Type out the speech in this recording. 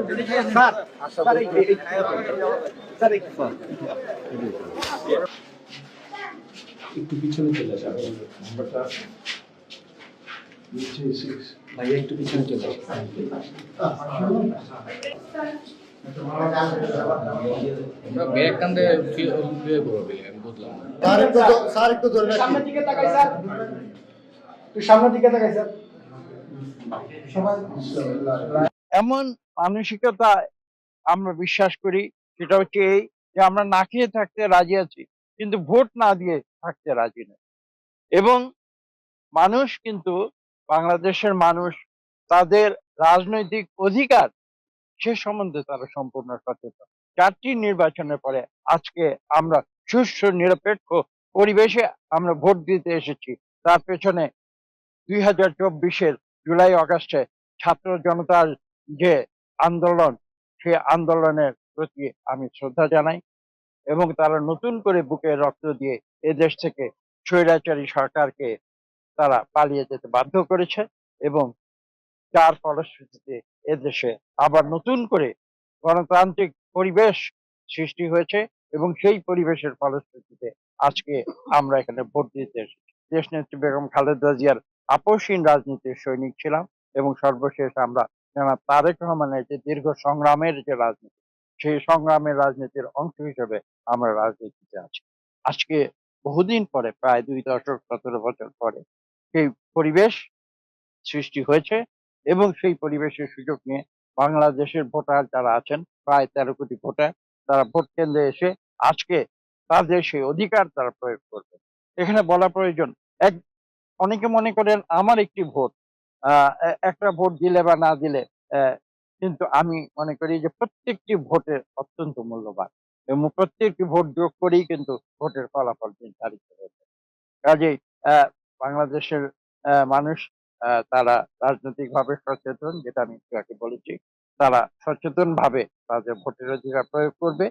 Sir sir sir একটু পিছনে চলে আসে নাম্বারটা ভাইয়া একটু পিছনে চলে আসে ব্যাগ কান্দে করবে আমি বুঝলাম না। স্যার একটু ধরে রাখি। সামনের দিকে তাকাই স্যার, একটু সামনের দিকে তাকাই স্যার। এমন মানসিকতা আমরা বিশ্বাস করি, সেটা হচ্ছে এই যে আমরা না খেয়ে থাকতে রাজি আছি কিন্তু ভোট না দিয়ে থাকতে রাজি নয়। এবং মানুষ কিন্তু, বাংলাদেশের মানুষ তাদের রাজনৈতিক অধিকার সে সম্বন্ধে তারা সম্পূর্ণ সচেতন। 4টি নির্বাচনের পরে আজকে আমরা সুষ্ঠু নিরপেক্ষ পরিবেশে আমরা ভোট দিতে এসেছি। তার পেছনে 2024-এর জুলাই আগস্টে ছাত্র জনতার যে আন্দোলন, সে আন্দোলনের প্রতি আমি শ্রদ্ধা জানাই এবং তারা নতুন করে বুকে রক্ত দিয়ে এদেশ থেকে স্বৈরাচারী সরকারকে তারা পালিয়ে যেতে বাধ্য করেছে এবং যার ফলশ্রুতিতে এদেশে আবার নতুন করে গণতান্ত্রিক পরিবেশ সৃষ্টি হয়েছে এবং সেই পরিবেশের ফলশ্রুতিতে আজকে আমরা এখানে ভোট দিতে এসেছি। দেশনেত্রী বেগম খালেদা জিয়ার আপসহীন রাজনীতির সৈনিক ছিলাম এবং সর্বশেষ আমরা জনাব তারেক রহমানের যে দীর্ঘ সংগ্রামের যে রাজনীতি, সেই সংগ্রামের রাজনীতির অংশ হিসেবে আমরা রাজনীতিতে আছি। আজকে বহুদিন পরে, প্রায় 2 দশক 17 বছর পরে সেই পরিবেশ সৃষ্টি হয়েছে এবং সেই পরিবেশের সুযোগ নিয়ে বাংলাদেশের ভোটার যারা আছেন, প্রায় 13 কোটি ভোটার, তারা ভোট কেন্দ্রে এসে আজকে তাদের সেই অধিকার তারা প্রয়োগ করবে। এখানে বলা প্রয়োজন, এক অনেকে মনে করেন আমার একটি ভোট, একটা ভোট দিলে বা না দিলে, কিন্তু আমি মনে করি যে প্রত্যেকটি ভোটের অত্যন্ত মূল্যবান এবং প্রত্যেকটি ভোট যোগ করেই কিন্তু ভোটের ফলাফল নির্ধারিত হয়েছে। কাজেই বাংলাদেশের মানুষ, তারা রাজনৈতিকভাবে সচেতন, যেটা আমি একটু আগে বলেছি। তারা সচেতনভাবে তাদের ভোটের অধিকার প্রয়োগ করবে